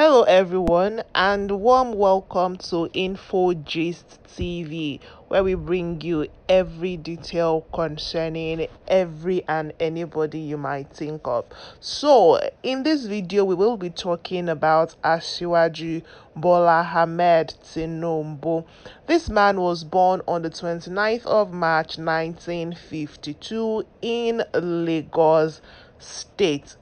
Hello, everyone, and warm welcome to INFOGIST TV, where we bring you every detail concerning every and anybody you might think of. So, in this video, we will be talking about Asiwaju Bola Ahmed Tinubu. This man was born on the 29th of March 1952 in Lagos State.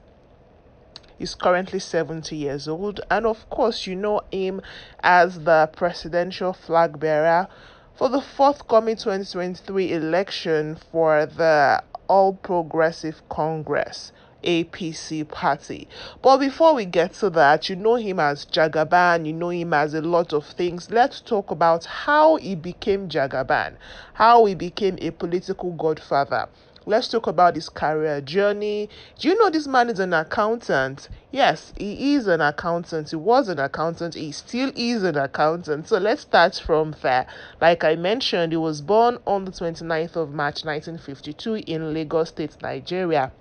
He's currently 70 years old, and of course, you know him as the presidential flag bearer for the forthcoming 2023 election for the All Progressive Congress APC party. But before we get to that, you know him as Jagaban, you know him as a lot of things. Let's talk about how he became Jagaban, how he became a political godfather. Let's talk about his career journey. Do you know this man is an accountant? Yes, he is an accountant. He was an accountant. He still is an accountant. So let's start from there. Like I mentioned, he was born on the 29th of March 1952 in Lagos State, Nigeria.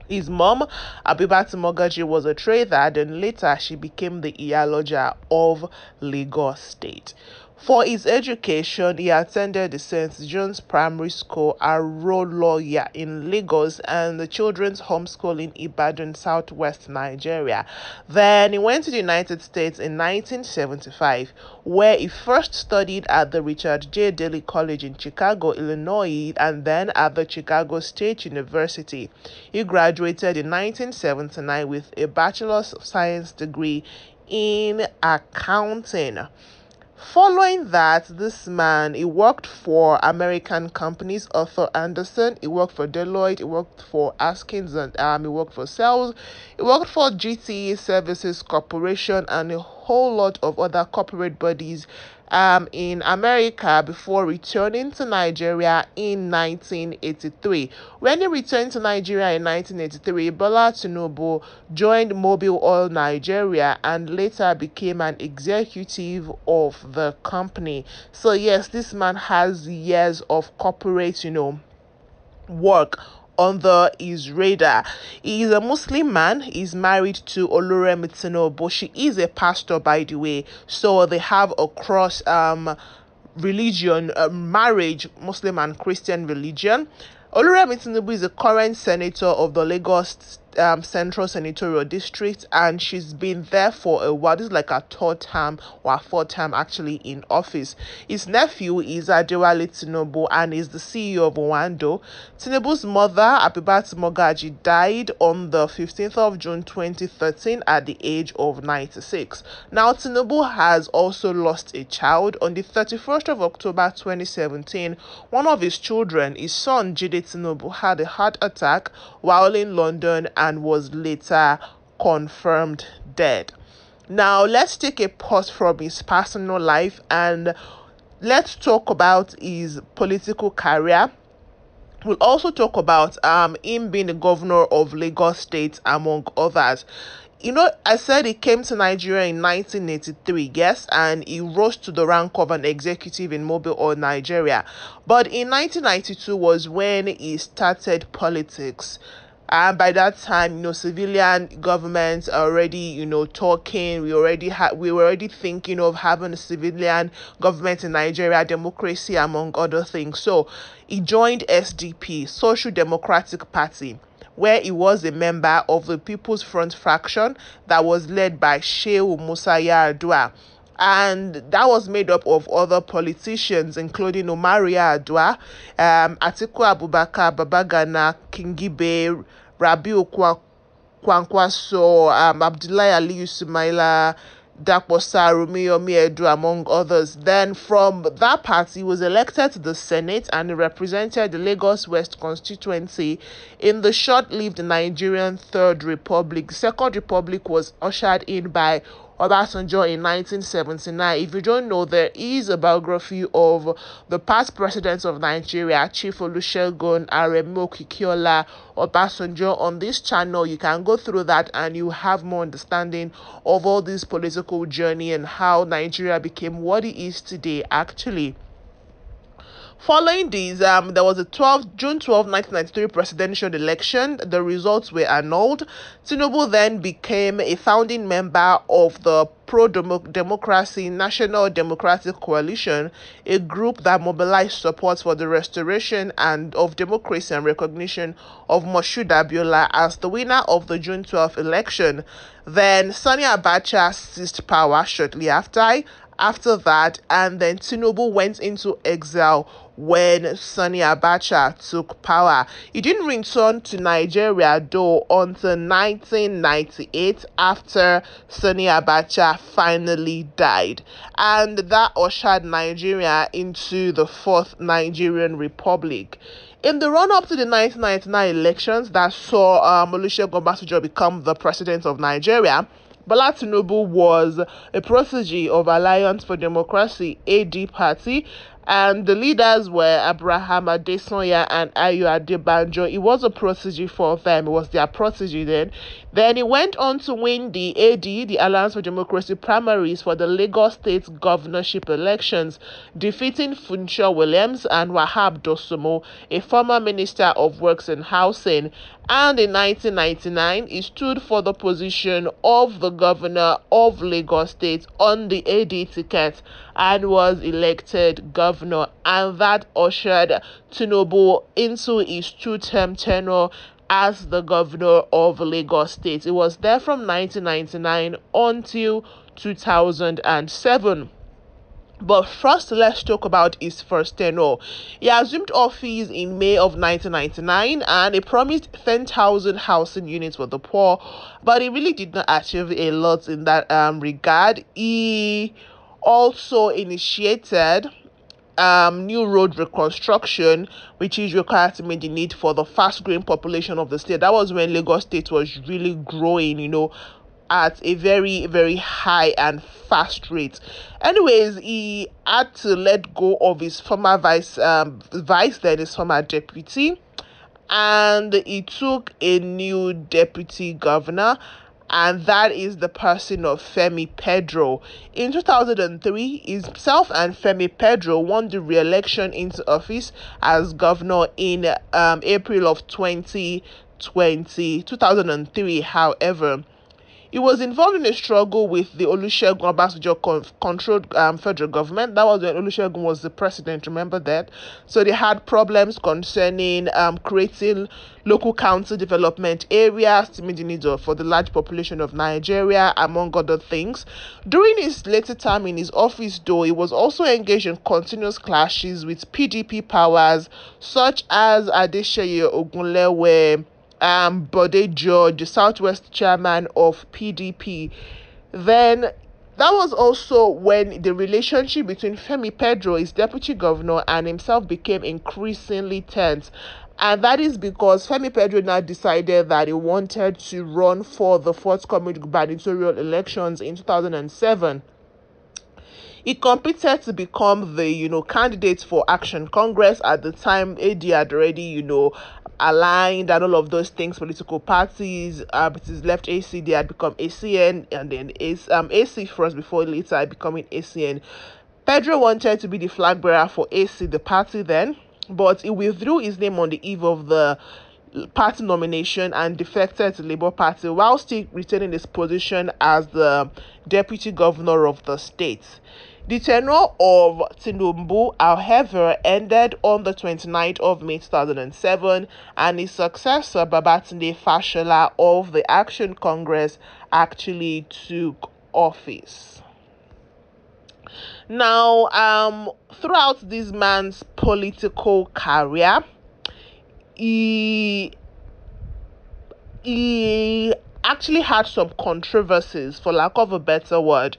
His mom, Abibat Mogaji, was a trader, then later she became the Iyaloja of Lagos State. For his education, he attended the St. John's Primary School, Aroloya in Lagos, and the Children's Home School in Ibadan, Southwest Nigeria. Then he went to the United States in 1975, where he first studied at the Richard J. Daley College in Chicago, Illinois, and then at the Chicago State University. He graduated in 1979 with a Bachelor's of Science degree in accounting. Following that, this man, he worked for American companies, Arthur Andersen, he worked for Deloitte, he worked for Askins, and he worked for Sales, he worked for GTE Services Corporation, and a whole lot of other corporate bodies in America before returning to Nigeria in 1983. When he returned to Nigeria in 1983, Bola Tinubu joined Mobil Oil Nigeria and later became an executive of the company. So yes, this man has years of corporate, work under his radar. He is a Muslim man. He's married to Oluremi Tinubu. She is a pastor, by the way, so they have a cross religion marriage, Muslim and Christian religion. Oluremi Tinubu is the current senator of the Lagos Central Senatorial District, and she's been there for a while. This is like her third term or her fourth term actually in office. His nephew is Adewale Tinubu and is the CEO of Owando. Tinubu's mother, Abibat Mogaji, died on the 15th of June 2013 at the age of 96. Now, Tinubu has also lost a child. On the 31st of October 2017, one of his children, his son Jide Tinubu, had a heart attack while in London and was later confirmed dead. Now, let's take a pause from his personal life and let's talk about his political career. We'll also talk about him being the governor of Lagos State, among others. I said he came to Nigeria in 1983, yes, and he rose to the rank of an executive in Mobil Oil Nigeria. But in 1992 was when he started politics. And by that time, civilian governments are already, talking. We were already thinking of having a civilian government in Nigeria, democracy, among other things. So he joined SDP, Social Democratic Party, where he was a member of the People's Front faction that was led by Shehu Musa Yar'Adua. And that was made up of other politicians, including Umaru Yar'Adua, Atiku Abubakar, Babagana, Kingibe, Rabiu Kwankwaso, Abdullahi Aliyu Sumaila, Dakposa, Rumiyomi Edu, among others. Then from that party, he was elected to the Senate and represented the Lagos West constituency in the short-lived Nigerian Third Republic. The Second Republic was ushered in by Obasanjo in 1979. If you don't know, there is a biography of the past presidents of Nigeria, Chief Olusegun Aremu Kikiola Obasanjo, on this channel. You can go through that and you have more understanding of all this political journey and how Nigeria became what it is today, actually. Following these, there was a June 12, 1993 presidential election. The results were annulled. Tinubu then became a founding member of the Pro-Democracy National Democratic Coalition, a group that mobilized support for the restoration and of democracy and recognition of Moshood Abiola as the winner of the June 12th election. Then Sani Abacha seized power shortly after that, and then Tinubu went into exile when Sani Abacha took power. He didn't return to Nigeria though until 1998, after Sani Abacha finally died, and that ushered Nigeria into the Fourth Nigerian Republic. In the run-up to the 1999 elections that saw Olusegun Obasanjo become the president of Nigeria, Bola Tinubu was a protege of Alliance for Democracy (AD) party, and the leaders were Abraham Adesanya and Ayo Adebanjo. He was a protege for them. He was their protege then. Then he went on to win the AD, the Alliance for Democracy primaries for the Lagos State governorship elections, defeating Funsho Williams and Wahab Dosumo, a former Minister of Works and Housing. And in 1999, he stood for the position of the governor of Lagos State on the AD ticket and was elected governor, and that ushered Tinubu into his two-term tenure as the governor of Lagos State. It was there from 1999 until 2007. But first, let's talk about his first tenure. He assumed office in May of 1999, and he promised 10,000 housing units for the poor, but he really did not achieve a lot in that regard. He also initiated new road reconstruction, which is required to meet the need for the fast-growing population of the state. That was when Lagos State was really growing, at a very, very high and fast rate. Anyways, he had to let go of his former then his former deputy, and he took a new deputy governor, and that is the person of Femi Pedro. In 2003, himself and Femi Pedro won the re-election into office as governor in April of 2003. However, he was involved in a struggle with the Olusegun Obasanjo controlled federal government. That was when Olusegun was the president, remember that? So they had problems concerning creating local council development areas to meet the needs for the large population of Nigeria, among other things. During his later time in his office, though, he was also engaged in continuous clashes with PDP powers, such as Adeseye Ogunlewe, Bode George, the Southwest chairman of PDP. Then that was also when the relationship between Femi Pedro, his deputy governor, and himself became increasingly tense. And that is because Femi Pedro now decided that he wanted to run for the forthcoming gubernatorial elections in 2007. He competed to become the candidate for Action Congress. At the time, AD had already aligned and all of those things, political parties. It is left AC, they had become ACN, and then AC first before later becoming ACN. Pedro wanted to be the flag bearer for AC, the party then, but he withdrew his name on the eve of the party nomination and defected to Labour Party while still retaining his position as the deputy governor of the state. The tenure of Tinubu, however, ended on the 29th of May 2007, and his successor, Babatunde Fashola of the Action Congress, actually took office. Now, throughout this man's political career, he actually had some controversies, for lack of a better word.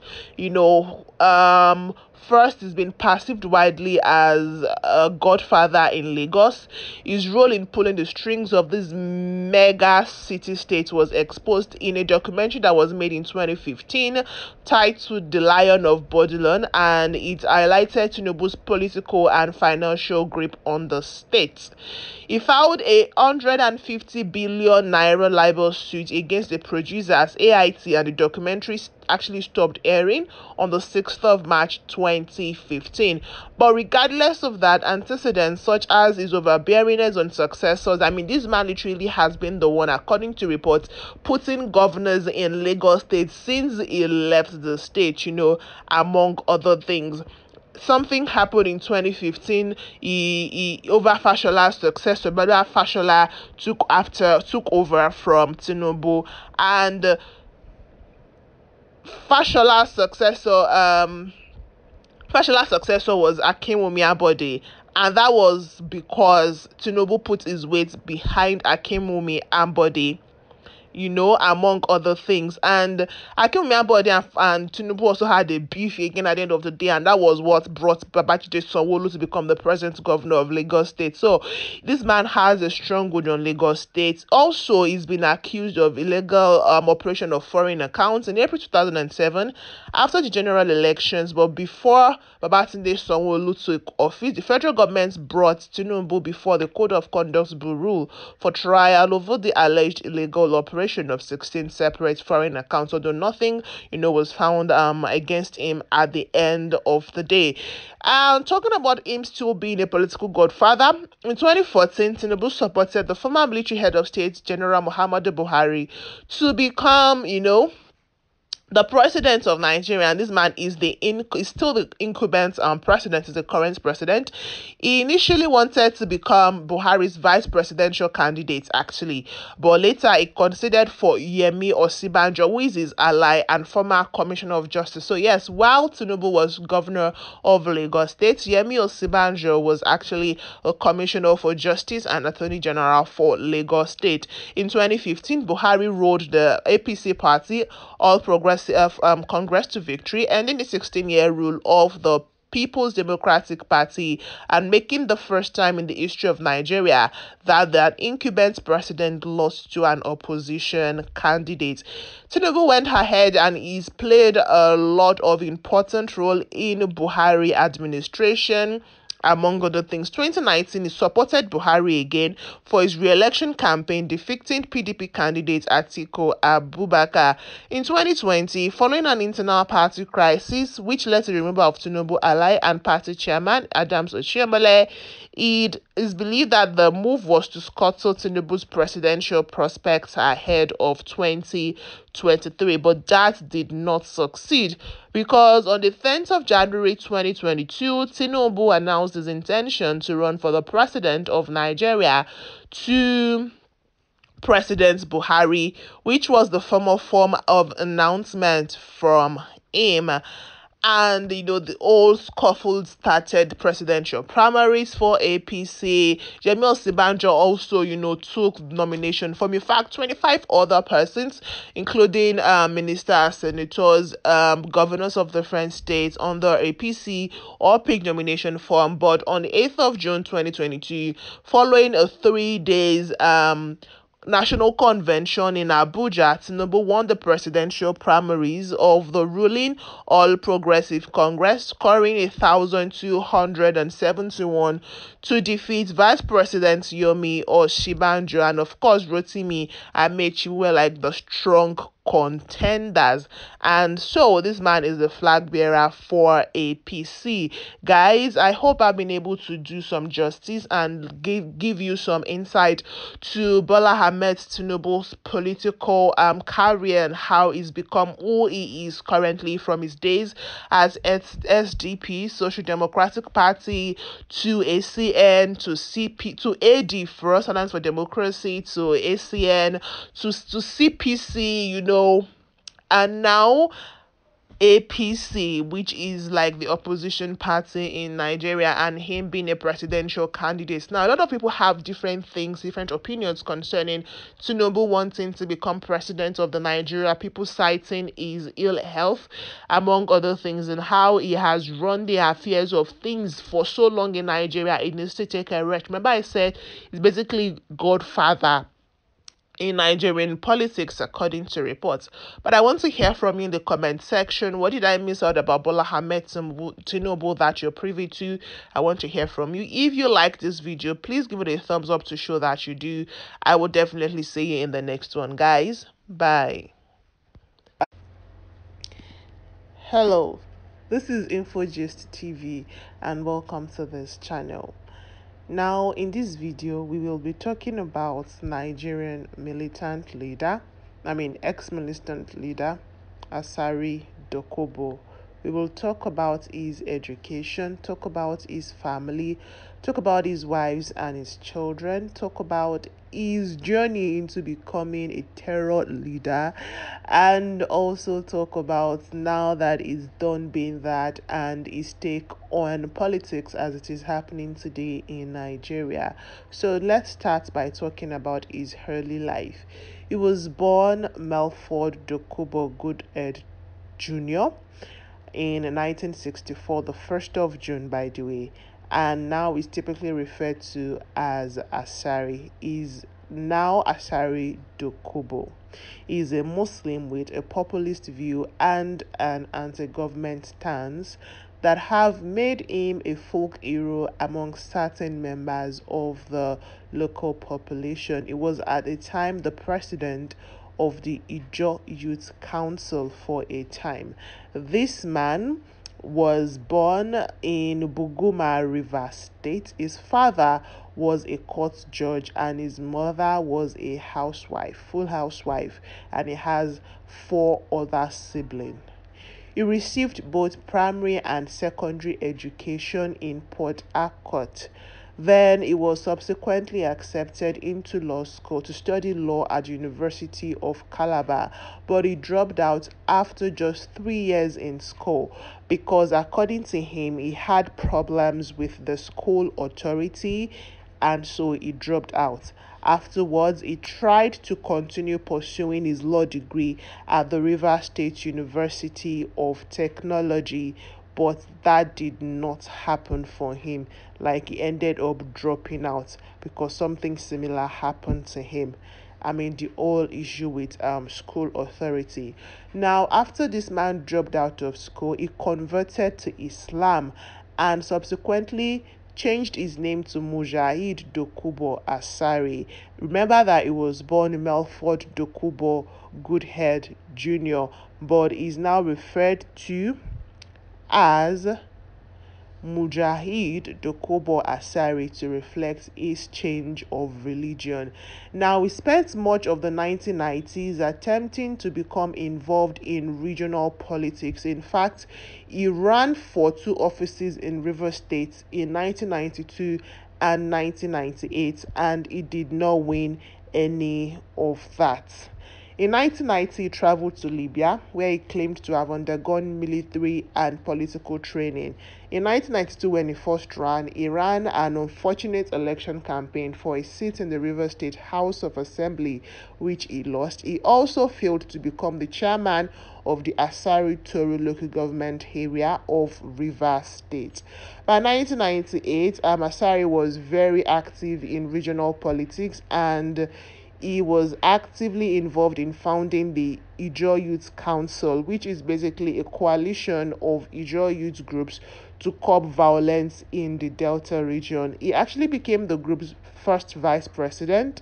First, he's been perceived widely as a godfather in Lagos. His role in pulling the strings of this mega city-state was exposed in a documentary that was made in 2015 titled The Lion of Bodilon, and it highlighted Tinubu's political and financial grip on the state. He filed a 150 billion naira libel suit against the producers, AIT, and the documentary actually stopped airing on the 6th of March 2015. But regardless of that, antecedents such as his overbearingness on successors, I mean, this man literally has been the one, according to reports, putting governors in Lagos State since he left the state, among other things. Something happened in 2015. He over Fashola's successor, but Fashola took over from Tinubu, and Fashola's successor Fashola's successor was Akinwumi Ambode, and that was because Tinubu put his weight behind Akinwumi Ambode, among other things. And Akinwumi Ambode and Tinubu also had a beef again at the end of the day, and that was what brought Babajide Sanwo-Olu to become the present governor of Lagos State. So this man has a strong hold on Lagos State. Also, he's been accused of illegal operation of foreign accounts in April 2007 after the general elections. But before Babajide Sanwo-Olu took office, the federal government brought Tinubu before the Code of Conduct Bureau for trial over the alleged illegal operation of 16 separate foreign accounts, although nothing, was found against him at the end of the day. And talking about him still being a political godfather, in 2014, Tinubu supported the former military head of state, General Muhammadu Buhari, to become, the president of Nigeria. And this man is still the incumbent president, is the current president. He initially wanted to become Buhari's vice presidential candidate, actually, but later he considered for Yemi Osibanjo, who is his ally and former commissioner of justice. So yes, while Tinubu was governor of Lagos State, Yemi Osibanjo was actually a commissioner for justice and attorney general for Lagos State. In 2015, Buhari rode the APC party, All Progressive Congress, to victory, ending the 16-year rule of the People's Democratic Party and making the first time in the history of Nigeria that the incumbent president lost to an opposition candidate. Tinubu went ahead and he's played a lot of important role in Buhari administration. Among other things, 2019, he supported Buhari again for his re-election campaign, defeating PDP candidate Atiku Abubakar. In 2020, following an internal party crisis, which led to the removal of Tinubu ally and party chairman Adams Oshiomhole, it is believed that the move was to scuttle Tinubu's presidential prospects ahead of 2023, but that did not succeed because on the 10th of January 2022, Tinubu announced his intention to run for the president of Nigeria to President Buhari, which was the formal form of announcement from him. And the old scuffle started presidential primaries for APC. Yemi Osibanjo also, took nomination from, in fact, 25 other persons, including ministers, senators, governors of different states under APC, all picked nomination form. But on the 8th of June 2022, following a 3 days National Convention in Abuja, Tinubu won the presidential primaries of the ruling All Progressive Congress, scoring 1,271 to defeat Vice President Yomi Osibanjo and, of course, Rotimi Amechi were like the strong contenders. And so this man is the flag bearer for APC. Guys, I hope I've been able to do some justice and give you some insight to Bola Ahmed Tinubu's political career and how he's become who he is currently, from his days as SDP, Social Democratic Party, to ACN, to CP, to AD, First Alliance for Democracy, to ACN, to CPC, and now APC, which is like the opposition party in Nigeria, and him being a presidential candidate. Now, a lot of people have different opinions concerning Tinubu wanting to become president of the Nigeria, people citing his ill health, among other things, and how he has run the affairs of things for so long in Nigeria. It needs to take a rest. Remember, I said he's basically godfather in Nigerian politics, according to reports. But I want to hear from you in the comment section. What did I miss out about Bola Ahmed Tinubu that you're privy to? I want to hear from you. If you like this video, please give it a thumbs up to show that you do. I will definitely see you in the next one, guys. Bye. Hello, this is INFOGIST TV and welcome to this channel. Now, in this video, we will be talking about Nigerian ex-militant leader, Asari Dokubo. We will talk about his education, talk about his family, talk about his wives and his children, talk about his journey into becoming a terror leader, and also talk about now that he's done being that and his take on politics as it is happening today in Nigeria. So let's start by talking about his early life. He was born Melford Dokubo Goodhead Jr. in 1964, the 1st of June, by the way, and now is typically referred to as Asari. Is now Asari Dokubo. He is a Muslim with a populist view and an anti-government stance that have made him a folk hero among certain members of the local population. He was at the time the president of the Ijo Youth Council for a time. This man was born in Buguma, River State. His father was a court judge and his mother was a housewife, full housewife, and he has 4 other siblings. He received both primary and secondary education in Port Harcourt. Then he was subsequently accepted into law school to study law at the University of Calabar, but he dropped out after just 3 years in school because, according to him, he had problems with the school authority, and so he dropped out. Afterwards, he tried to continue pursuing his law degree at the River State University of Technology, but that did not happen for him. Like, he ended up dropping out because something similar happened to him. The whole issue with school authority. Now, after this man dropped out of school, he converted to Islam and subsequently changed his name to Mujahid Dokubo Asari. Remember that he was born Melford Dokubo Goodhead Jr., but is now referred to as Mujahid Dokubo Asari to reflect his change of religion. Now, he spent much of the 1990s attempting to become involved in regional politics. In fact, he ran for 2 offices in River State in 1992 and 1998, and he did not win any of that. In 1990, he traveled to Libya, where he claimed to have undergone military and political training. In 1992, when he first ran, he ran an unfortunate election campaign for a seat in the River State House of Assembly, which he lost. He also failed to become the chairman of the Asari Toru local government area of River State. By 1998, Asari was very active in regional politics, and he was actively involved in founding the Ijo Youth Council, which is basically a coalition of Ijo youth groups to curb violence in the Delta region. He actually became the group's first vice president,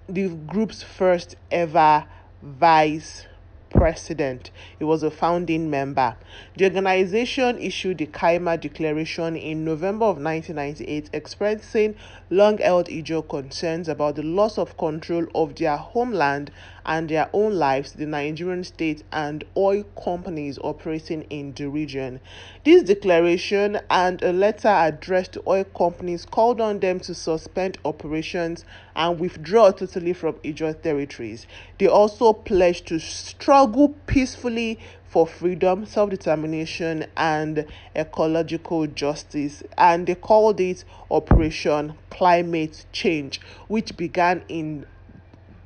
the group's first ever vice president. He was a founding member. The organization issued the Kaima Declaration in November of 1998, expressing long-held Ijo concerns about the loss of control of their homeland and their own lives, the Nigerian state, and oil companies operating in the region. This declaration and a letter addressed to oil companies called on them to suspend operations and withdraw totally from Ijo territories. They also pledged to struggle peacefully for freedom, self-determination, and ecological justice, and they called it Operation Climate Change, which began in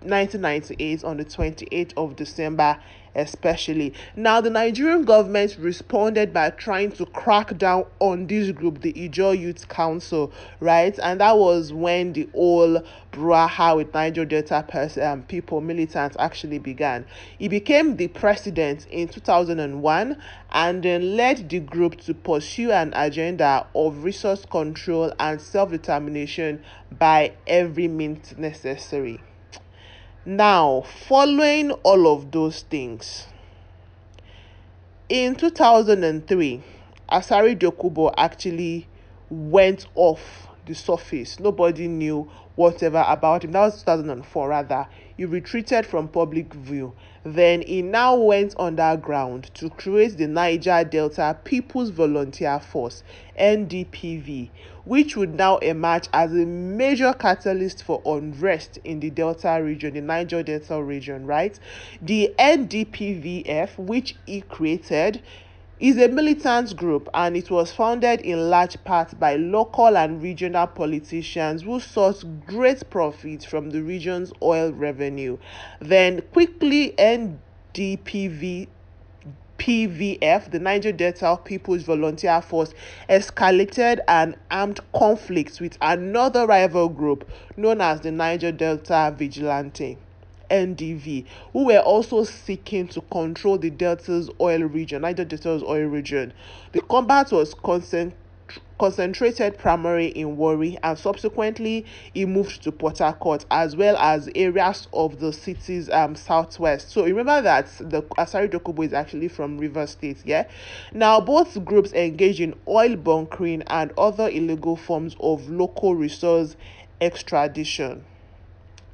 1998 on the 28th of December especially. Now, the Nigerian government responded by trying to crack down on this group, the Ijo Youth Council, right? And that was when the whole brouhaha with Niger Delta people, militants, actually began. He became the president in 2001 and then led the group to pursue an agenda of resource control and self-determination by every means necessary. Now, following all of those things, In 2003, Asari Dokubo actually went off the surface. Nobody knew whatever about him. That was 2004, rather. He retreated from public view. Then he now went underground to create the Niger Delta People's Volunteer Force, NDPV, which would now emerge as a major catalyst for unrest in the Delta region, the Niger Delta region, right? The NDPVF, which he created, is a militant group, and it was founded in large part by local and regional politicians who sought great profit from the region's oil revenue. Then quickly PVF, the Niger Delta People's Volunteer Force, escalated an armed conflict with another rival group known as the Niger Delta Vigilante, NDV, who were also seeking to control the Delta's oil region, Niger Delta's oil region. The combat was concentrated primarily in Warri, and subsequently it moved to Port Harcourt as well as areas of the city's southwest. So remember that the Asari Dokubo is actually from Rivers State. Yeah. Now both groups engage in oil bunkering and other illegal forms of local resource extradition.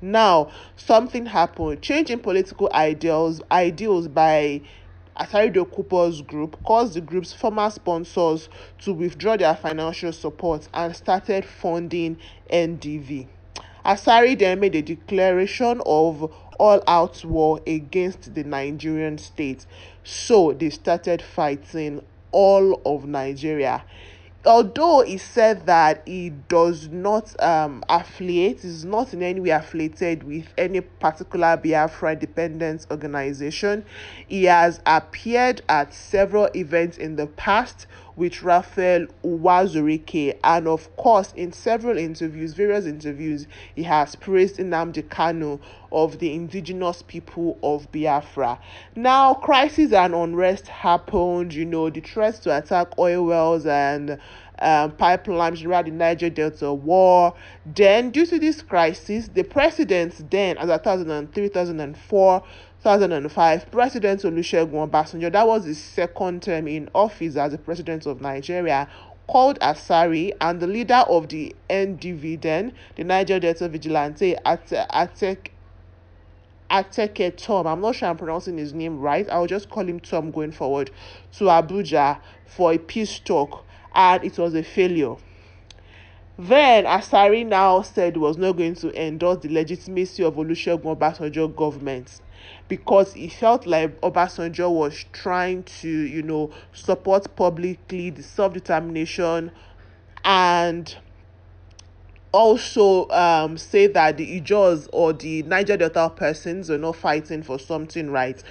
Now, something happened. Change in political ideals by Asari Dokubo's group caused the group's former sponsors to withdraw their financial support and started funding NDV. Asari then made a declaration of all-out war against the Nigerian state, so they started fighting all of Nigeria. Although he said that he does not is not in any way affiliated with any particular Biafra independence organization, he has appeared at several events in the past with Raphael Uwazurike, and of course in various interviews, he has praised Nnamdi Kanu of the indigenous people of Biafra. Now, crisis and unrest happened, the threats to attack oil wells and pipelines around the Niger Delta war. Then, due to this crisis, the presidents then, as of 2003, 2004, 2005, President Olusegun Obasanjo, that was his second term in office as the president of Nigeria, called Asari and the leader of the NDV then, the Niger Delta Vigilante, Ateke Tom, I'm not sure I'm pronouncing his name right, I'll just call him Tom going forward, to Abuja for a peace talk, and it was a failure. Then Asari now said he was not going to endorse the legitimacy of Olusegun Obasanjo government because he felt like Obasanjo was trying to, support publicly the self-determination and also say that the Ijos or the Niger Delta persons are not fighting for something right,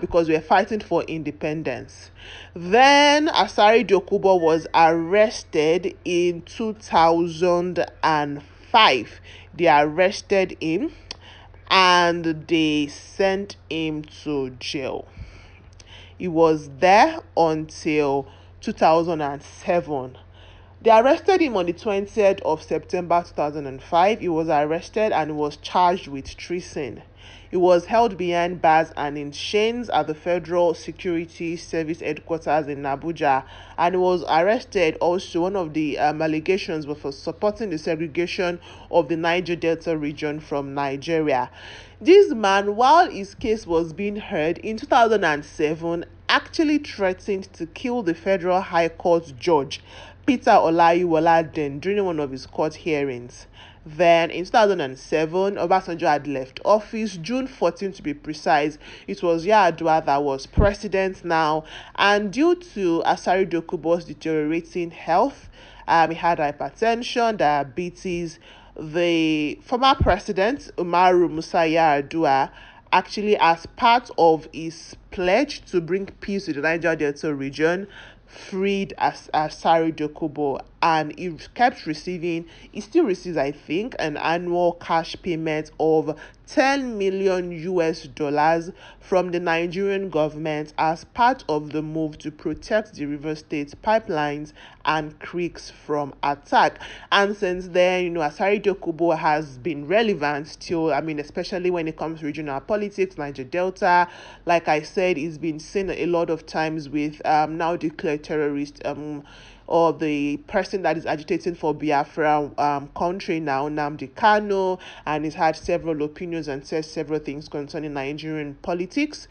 because we're fighting for independence. Then Asari Dokubo was arrested in 2005. They arrested him and they sent him to jail. He was there until 2007. They arrested him on the 20th of September 2005. He was arrested and was charged with treason. He was held behind bars and in chains at the Federal Security Service headquarters in Abuja, and he was arrested also. One of the allegations was for supporting the segregation of the Niger Delta region from Nigeria. This man, while his case was being heard in 2007, actually threatened to kill the Federal High Court judge Peter Olayiwola then during one of his court hearings. Then in 2007, Obasanjo had left office, June 14 to be precise. It was Yar'Adua that was president now, and due to Asari Dokubo's deteriorating health, he had hypertension, diabetes. The former president, Umaru Musa Yar'Adua, actually, as part of his pledge to bring peace to the Niger Delta region, freed Asari Dokubo and he kept receiving, he still receives, I think, an annual cash payment of 10 million US dollars from the Nigerian government as part of the move to protect the River State pipelines and creeks from attack. And since then, Asari Dokubo has been relevant still, especially when it comes to regional politics, Niger Delta. Like I said, it's been seen a lot of times with now declared terrorist or the person that is agitating for Biafra country now, Nnamdi Kanu, and he's had several opinions and said several things concerning Nigerian politics.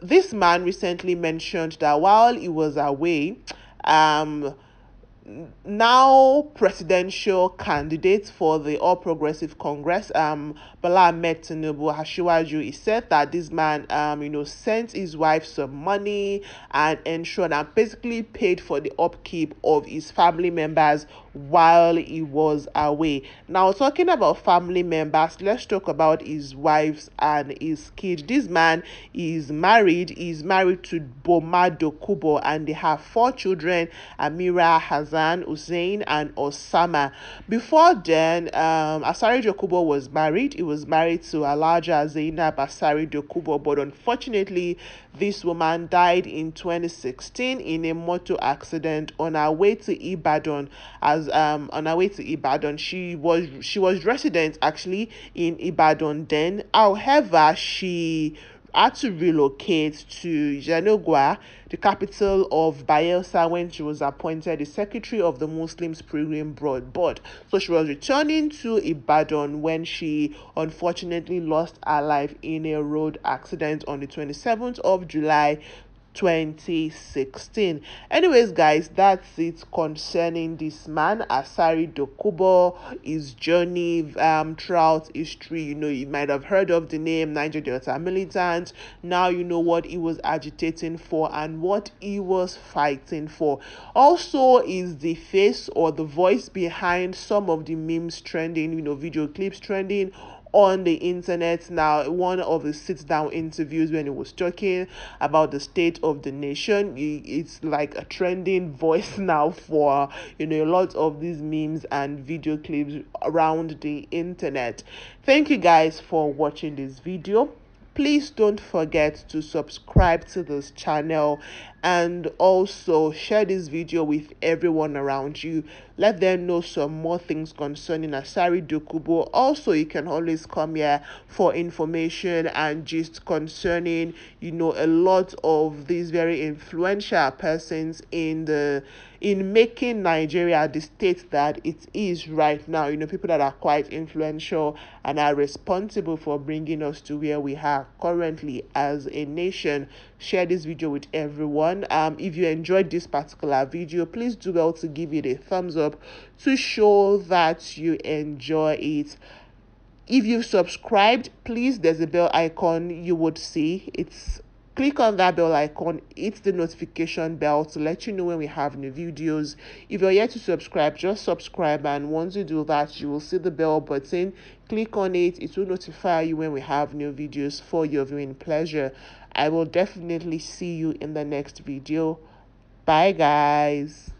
This man recently mentioned that while he was away, now presidential candidate for the All Progressive Congress, Bola Ahmed Tinubu Hashiwaju, he said that this man, sent his wife some money and ensured and basically paid for the upkeep of his family members while he was away. Now, talking about family members, let's talk about his wives and his kids. This man is married. He's married to Boma Dokubo, and they have 4 children: Amira, Hassan, Hussein, and Osama. Before then, Asari Dokubo was married. He was married to Alaja Zainab Asari Dokubo, but unfortunately, this woman died in 2016 in a motor accident on her way to Ibadan. On her way to Ibadan, she was resident actually in Ibadan then. However, she had to relocate to Janogwa, the capital of Bayelsa, when she was appointed the secretary of the Muslims Pilgrim Board. So she was returning to Ibadan when she unfortunately lost her life in a road accident on the 27th of July 2016. Anyways, guys, that's it concerning this man, Asari Dokubo, his journey throughout history. You might have heard of the name Niger Delta militant. Now you know what he was agitating for and what he was fighting for. Also is the face or the voice behind some of the memes trending, video clips trending on the internet. Now, one of the sit-down interviews when he was talking about the state of the nation, it's like a trending voice now for a lot of these memes and video clips around the internet. Thank you guys for watching this video. Please don't forget to subscribe to this channel and also share this video with everyone around you. Let them know some more things concerning Asari Dokubo. Also, you can always come here for information and just concerning, a lot of these very influential persons in making Nigeria the state that it is right now. People that are quite influential and are responsible for bringing us to where we are currently as a nation. Share this video with everyone. If you enjoyed this particular video, please do well to give it a thumbs up to show that you enjoy it. If you've subscribed, please, there's a bell icon you would see. Click on that bell icon, hit the notification bell to let you know when we have new videos. If you're yet to subscribe, just subscribe, and once you do that, you will see the bell button. Click on it. It will notify you when we have new videos for your viewing pleasure. I will definitely see you in the next video. Bye, guys.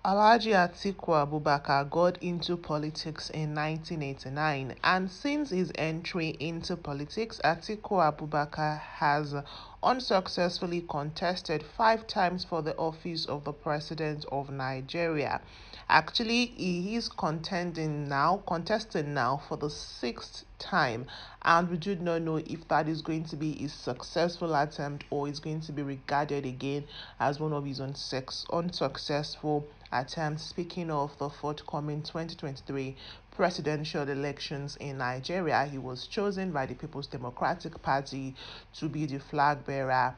Alhaji Atiku Abubakar got into politics in 1989, and since his entry into politics, Atiku Abubakar has unsuccessfully contested 5 times for the office of the President of Nigeria. Actually, he is contesting now for the 6th time, and we do not know if that is going to be his successful attempt or is going to be regarded again as one of his unsuccessful attempts. Speaking of the forthcoming 2023 presidential elections in Nigeria, he was chosen by the People's Democratic Party to be the flag bearer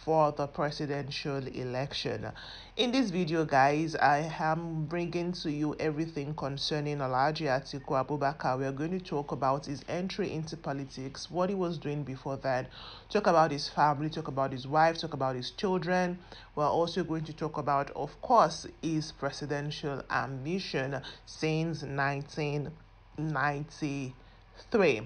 for the presidential election. In this video, guys, I am bringing to you everything concerning Alhaji Atiku Abubakar. We are going to talk about his entry into politics, what he was doing before that, talk about his family, talk about his wife, talk about his children. We're also going to talk about, of course, his presidential ambition since 1993.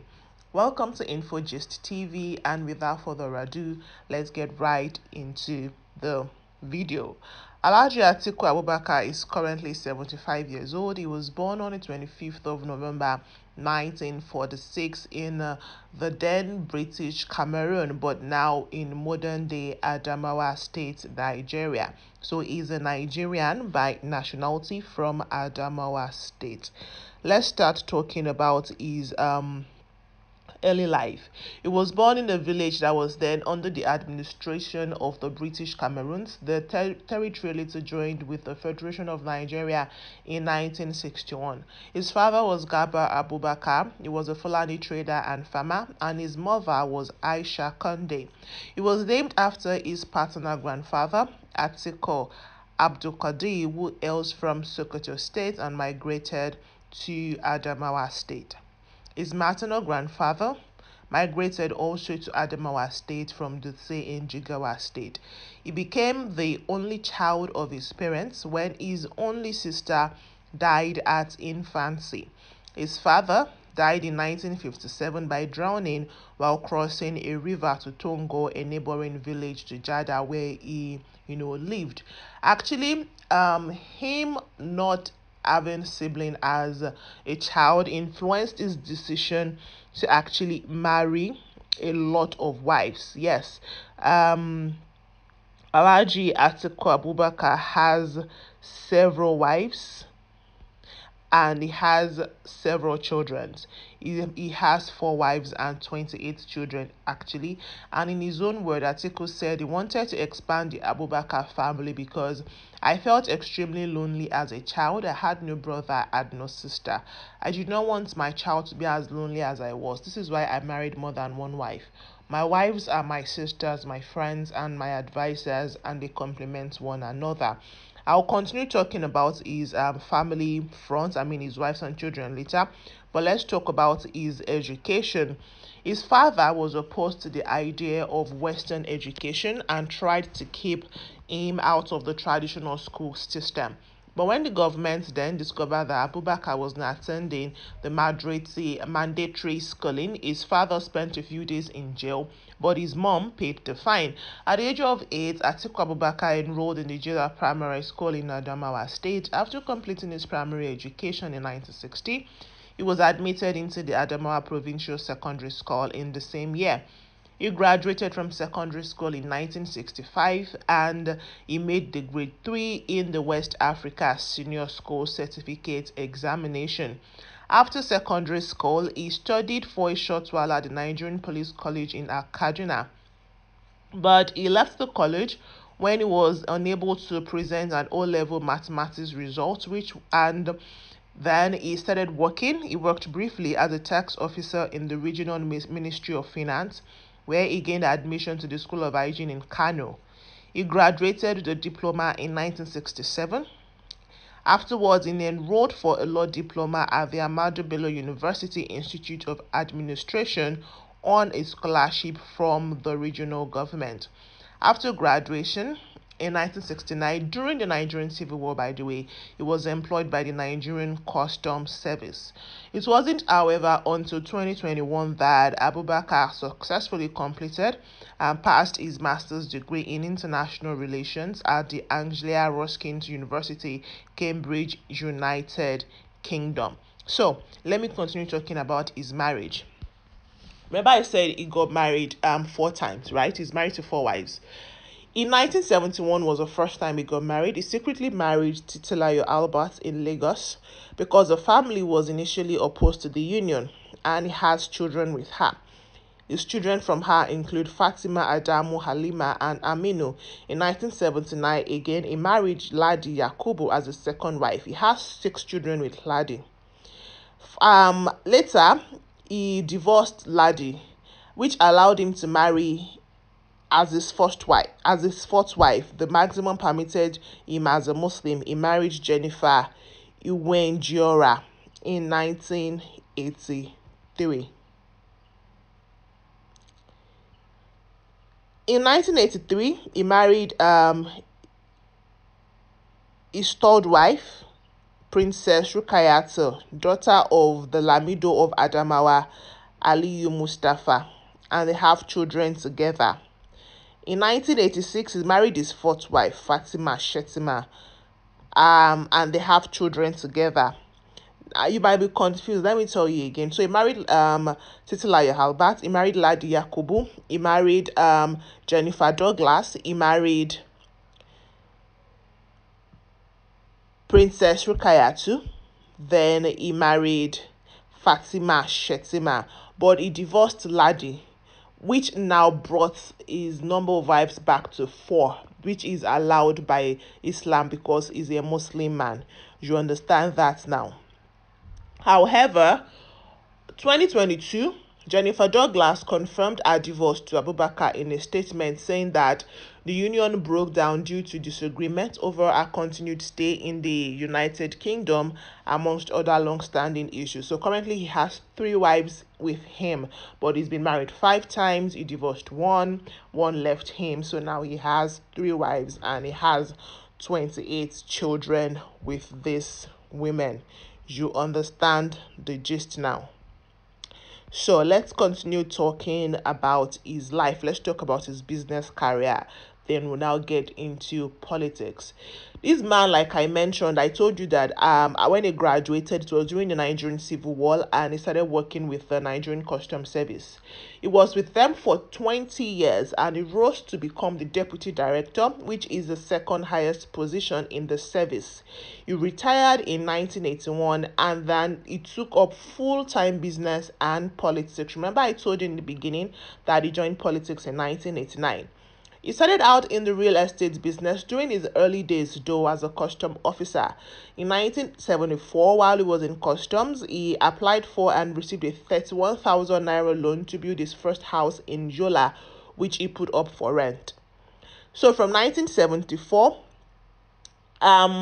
Welcome to INFOGIST TV, and without further ado, let's get right into the video. Alhaji Atiku Abubakar is currently 75 years old. He was born on the 25th of November 1946 in the then British Cameroon, but now in modern day Adamawa State, Nigeria. So he's a Nigerian by nationality from Adamawa State. Let's start talking about his early life. He was born in a village that was then under the administration of the British Cameroons. The territory later joined with the Federation of Nigeria in 1961. His father was Gaba Abubakar. He was a Fulani trader and farmer, and his mother was Aisha Konde. He was named after his paternal grandfather, Atiko Abdulkadir, who hails from Sokoto State and migrated to Adamawa State. His maternal grandfather migrated also to Adamawa State from Dutse in Jigawa State. He became the only child of his parents when his only sister died at infancy. His father died in 1957 by drowning while crossing a river to Tongo, a neighboring village to Jada, where he lived. Actually, him not having sibling as a child influenced his decision to actually marry a lot of wives. Yes, Alhaji Atiku Abubakar has several wives and he has several children. He has 4 wives and 28 children actually. And in his own word, Atiku said he wanted to expand the Abubakar family because I felt extremely lonely as a child. I had no brother, I had no sister. I did not want my child to be as lonely as I was. This is why I married more than one wife. My wives are my sisters, my friends, and my advisors, and they complement one another. I'll continue talking about his family front, his wives and children later, but let's talk about his education. His father was opposed to the idea of Western education and tried to keep him out of the traditional school system. But when the government then discovered that Abubakar was not attending the mandatory schooling, his father spent a few days in jail, but his mom paid the fine. At the age of 8, Atiku Abubakar enrolled in the Jeda Primary School in Adamawa State. After completing his primary education in 1960, he was admitted into the Adamawa Provincial Secondary School in the same year. He graduated from secondary school in 1965 and he made the grade 3 in the West Africa Senior School Certificate Examination. After secondary school, he studied for a short while at the Nigerian Police College in Kaduna. But he left the college when he was unable to present an O-level mathematics result, and then he started working. He worked briefly as a tax officer in the Regional Ministry of Finance, where he gained admission to the School of Hygiene in Kano. He graduated with a diploma in 1967. Afterwards, he enrolled for a law diploma at the Ahmadu Bello University Institute of Administration on a scholarship from the regional government. After graduation, in 1969, during the Nigerian Civil War, by the way, he was employed by the Nigerian Customs Service. It wasn't, however, until 2021 that Abubakar successfully completed and passed his master's degree in international relations at the Anglia Ruskin University, Cambridge, United Kingdom. So, let me continue talking about his marriage. Remember I said he got married 4 times, right? He's married to 4 wives. In 1971 was the first time he got married. He secretly married Titilayo Albert in Lagos because the family was initially opposed to the union, and he has children with her. His children from her include Fatima, Adamu, Halima, and Aminu. In 1979, again, he married Ladi Yakubu as his second wife. He has 6 children with Ladi. Later, he divorced Ladi, which allowed him to marry as his fourth wife. The maximum permitted him as a Muslim. He married Jennifer Iwenjiora in 1983. In 1983, he married his third wife, Princess Rukayatu, daughter of the Lamido of Adamawa, Aliyu Mustafa, and they have children together. In 1986, he married his fourth wife, Fatima Shetima, and they have children together. You might be confused. Let me tell you again. So he married Titilayo Halbat. He married Ladi Yakubu. He married Jennifer Douglas. He married Princess Rukayatu. Then he married Fatima Shetima. But he divorced Ladi, which now brought his number of wives back to 4, which is allowed by Islam because he's a Muslim man. You understand that now. However, 2022, Jennifer Douglas confirmed her divorce to Abubakar in a statement, saying that the union broke down due to disagreement over her continued stay in the United Kingdom, amongst other long-standing issues. So currently he has 3 wives with him, but he's been married 5 times. He divorced one left him. So now he has 3 wives and he has 28 children with these women. You understand the gist now. So let's continue talking about his life. Let's talk about his business career. Then we'll now get into politics. This man, like I mentioned, I told you that when he graduated, it was during the Nigerian Civil War, and he started working with the Nigerian Customs Service. He was with them for 20 years, and he rose to become the deputy director, which is the second highest position in the service. He retired in 1981, and then he took up full-time business and politics. Remember, I told you in the beginning that he joined politics in 1989. He started out in the real estate business during his early days, though, as a custom officer. In 1974, while he was in customs, he applied for and received a 31,000 naira loan to build his first house in Yola, which he put up for rent. So from 1974,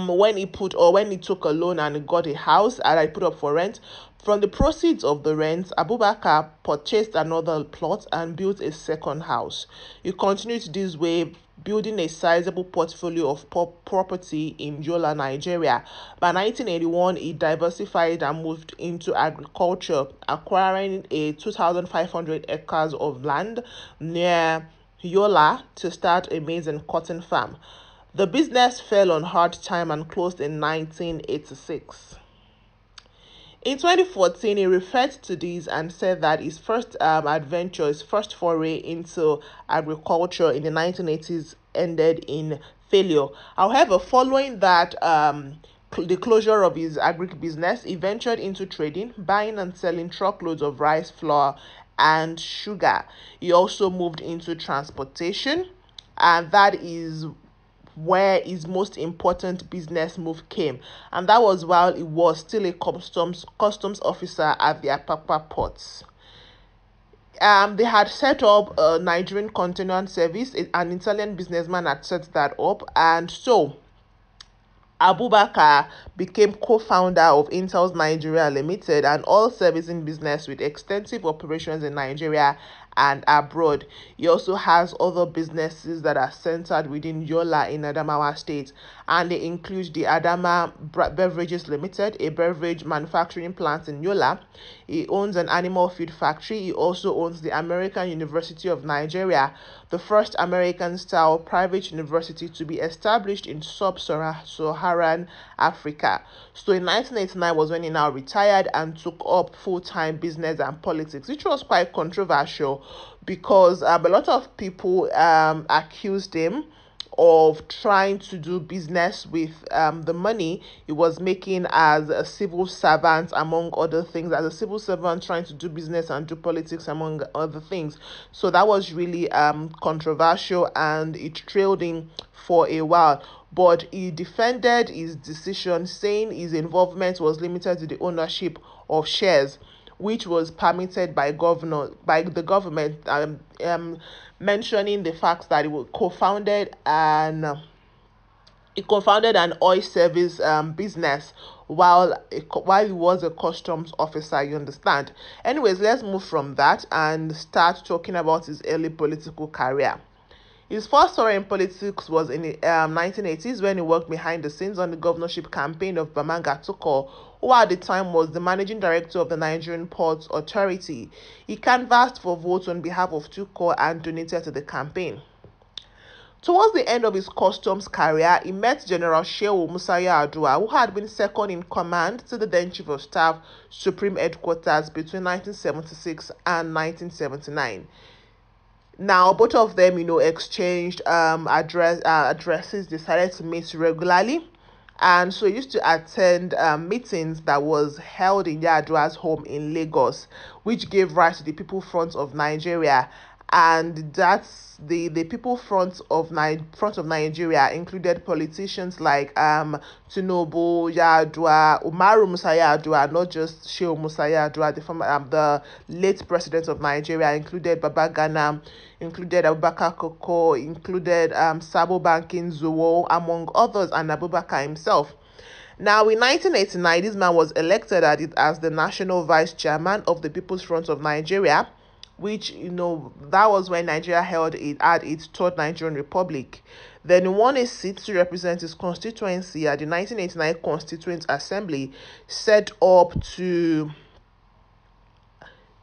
when he took a loan and he got a house and I put up for rent, from the proceeds of the rent, Abubakar purchased another plot and built a second house. He continued this way, building a sizable portfolio of property in Yola, Nigeria. By 1981, he diversified and moved into agriculture, acquiring a 2,500 acres of land near Yola to start a maize and cotton farm. The business fell on hard time and closed in 1986. In 2014, he referred to this and said that his first his first foray into agriculture in the 1980s ended in failure. However, following that, the closure of his agric business, he ventured into trading, buying and selling truckloads of rice flour and sugar. He also moved into transportation, and that is where his most important business move came, and that was while he was still a customs officer at the Apapa ports. They had set up a Nigerian container service. An Italian businessman had set that up, and so Abubakar became co-founder of Intel's Nigeria Limited, an oil-servicing business with extensive operations in Nigeria and abroad. He also has other businesses that are centered within Yola in Adamawa State, and they include the Adama Beverages Limited, a beverage manufacturing plant in Yola. He owns an animal feed factory. He also owns the American University of Nigeria, the first American-style private university to be established in sub-Saharan Africa. So in 1989 was when he now retired and took up full-time business and politics, which was quite controversial because a lot of people accused him of trying to do business with the money he was making as a civil servant, among other things, as a civil servant trying to do business and do politics, among other things. So that was really controversial, and it trailed him for a while. But he defended his decision, saying his involvement was limited to the ownership of shares, which was permitted by the government, mentioning the fact that he co-founded an oil service business while he was a customs officer. You understand? Anyways, let's move from that and start talking about his early political career. His first story in politics was in the 1980s when he worked behind the scenes on the governorship campaign of Bamanga Tukur, who at the time was the managing director of the Nigerian Ports Authority. He canvassed for votes on behalf of Tukur and donated to the campaign. Towards the end of his customs career, he met General Shehu Musa Yar'Adua, who had been second in command to the then Chief of Staff, Supreme Headquarters between 1976 and 1979. Now, both of them, exchanged addresses, decided to meet regularly. And so he used to attend meetings that was held in Yar'Adua's home in Lagos, which gave rise to the People Front of Nigeria. And that's the People Front of Nigeria included politicians like Tinubu, Yar'Adua, Umaru Musa Yar'Adua, not just Shehu Musa Yar'Adua, the late president of Nigeria, included Baba Gana, included Abubakar Koko, included Sabo Bankin Zuwo, among others, and Abubakar himself. Now, in 1989, this man was elected as the national vice chairman of the People's Front of Nigeria, which, that was when Nigeria had its third Nigerian Republic. Then he won a seat to represent his constituency at the 1989 Constituent Assembly, set up to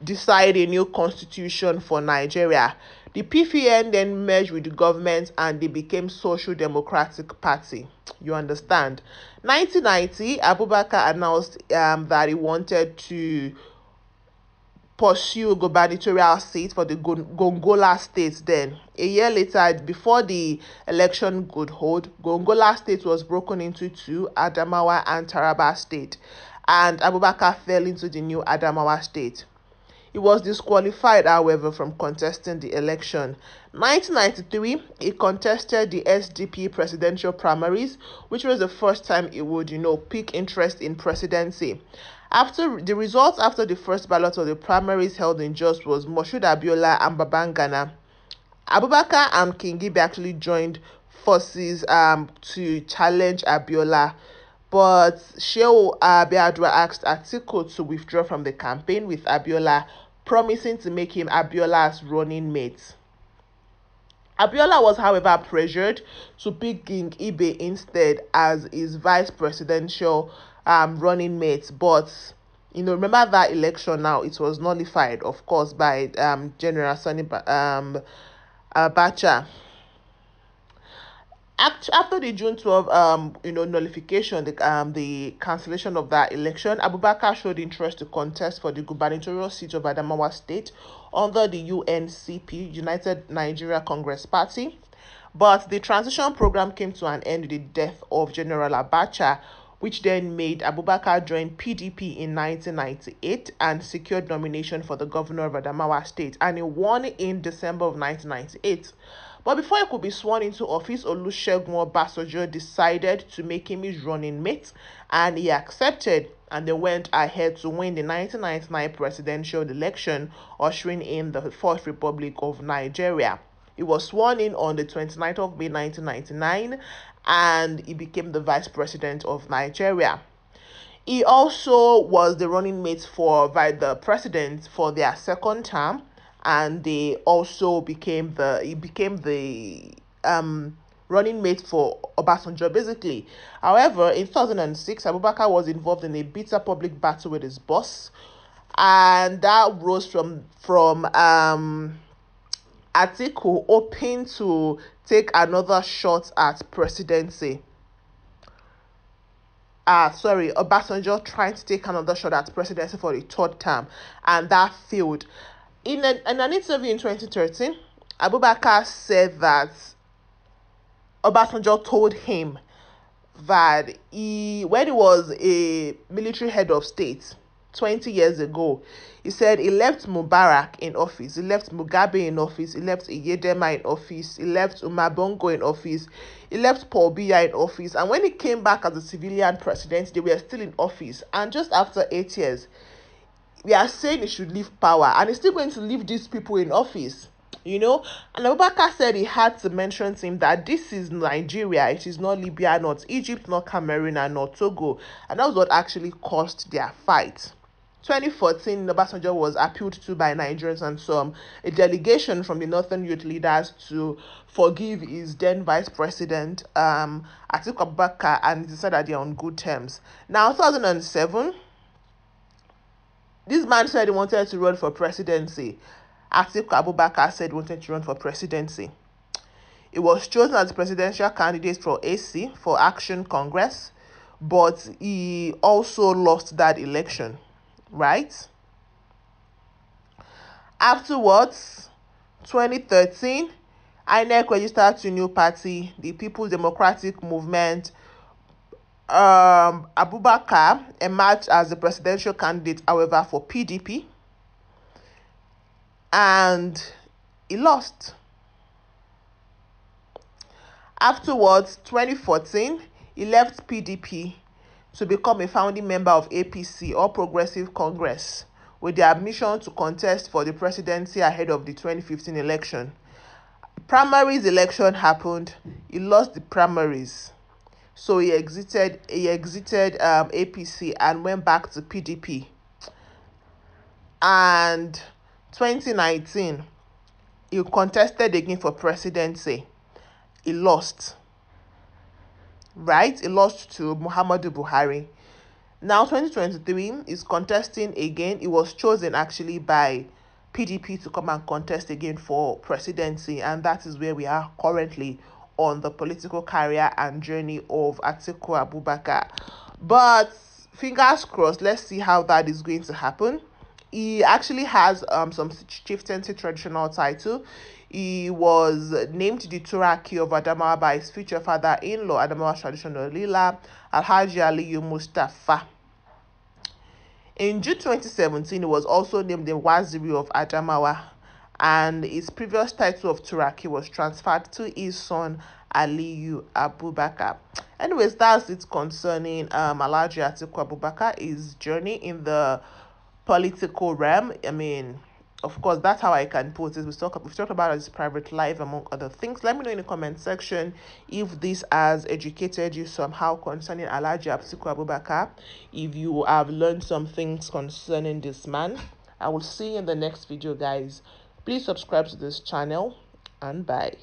decide a new constitution for Nigeria. The PFN then merged with the government and they became Social Democratic Party. You understand? 1990, Abubakar announced that he wanted to pursue a gubernatorial seat for the Gongola state then. A year later, before the election could hold, Gongola state was broken into two, Adamawa and Taraba state, and Abubakar fell into the new Adamawa state. He was disqualified, however, from contesting the election. 1993, he contested the SDP presidential primaries, which was the first time he would, pique interest in presidency. After the first ballot of the primaries held in Jos was Moshood Abiola and Babangana. Abubakar and Kingibe actually joined forces to challenge Abiola, but Shehu Yar'Adua asked Atiku to withdraw from the campaign, with Abiola promising to make him Abiola's running mate. Abiola was, however, pressured to pick Kingibe instead as his vice presidential running mate, but remember that election now, it was nullified, of course, by General Sani Abacha. After the June 12 nullification, the cancellation of that election, Abubakar showed interest to contest for the gubernatorial seat of Adamawa state under the UNCP, United Nigeria Congress Party, but the transition program came to an end with the death of General Abacha, which then made Abubakar join PDP in 1998 and secured nomination for the governor of Adamawa State, and he won in December of 1998. But before he could be sworn into office, Olusegun Obasanjo decided to make him his running mate, and he accepted, and they went ahead to win the 1999 presidential election, ushering in the Fourth Republic of Nigeria. He was sworn in on the 29th of May 1999, and he became the vice president of Nigeria. He also was the running mate for the president for their second term, and they also became the running mate for Obasanjo, basically. However, in 2006, Abubakar was involved in a bitter public battle with his boss, and that rose from Atiku hoping to take another shot at presidency. Obasanjo trying to take another shot at presidency for the third term, and that failed. In an interview in 2013, Abubakar said that Obasanjo told him that when he was a military head of state 20 years ago, he said he left Mubarak in office, he left Mugabe in office, he left Iyedema in office, he left Umar Bongo in office, he left Paul Biya in office, and when he came back as a civilian president, they were still in office. And just after 8 years, we are saying he should leave power, and he's still going to leave these people in office. And Abubakar said he had to mention to him that this is Nigeria, it is not Libya, not Egypt, not Cameroon, and not Togo, and that was what actually caused their fight. 2014, Obasanjo was appealed to by Nigerians and a delegation from the Northern Youth leaders to forgive his then vice president, Atiku Abubakar, and he said that they are on good terms. Now, 2007, this man said he wanted to run for presidency. Atiku Abubakar said he wanted to run for presidency. He was chosen as the presidential candidate for AC for Action Congress, but he also lost that election, right? Afterwards, 2013, INEC registered to new party, the People's Democratic Movement. Abubakar emerged as the presidential candidate, however, for PDP, and he lost. Afterwards, 2014, he left PDP to become a founding member of APC, All Progressive Congress, with the admission to contest for the presidency ahead of the 2015 election. Primaries election happened. He lost the primaries, so he exited APC and went back to PDP. And 2019, he contested again for presidency. He lost. Right? He lost to Muhammadu Buhari. Now 2023 is contesting again. He was chosen actually by PDP to come and contest again for presidency, and that is where we are currently on the political career and journey of Atiku Abubakar. But fingers crossed, let's see how that is going to happen. He actually has some chieftaincy traditional title. He was named the Turaki of Adamawa by his future father-in-law, Adamawa traditional leader, Alhaji Aliyu Mustafa. In June 2017, he was also named the Waziri of Adamawa, and his previous title of Turaki was transferred to his son, Aliyu Abubakar. Anyways, that's it concerning Alhaji Atiku Abubakar, his journey in the political realm. I mean, of course, that's how I can put it. We've talked about his private life, among other things. Let me know in the comment section if this has educated you somehow concerning Alhaji Atiku Abubakar. If you have learned some things concerning this man. I will see you in the next video, guys. Please subscribe to this channel, and bye.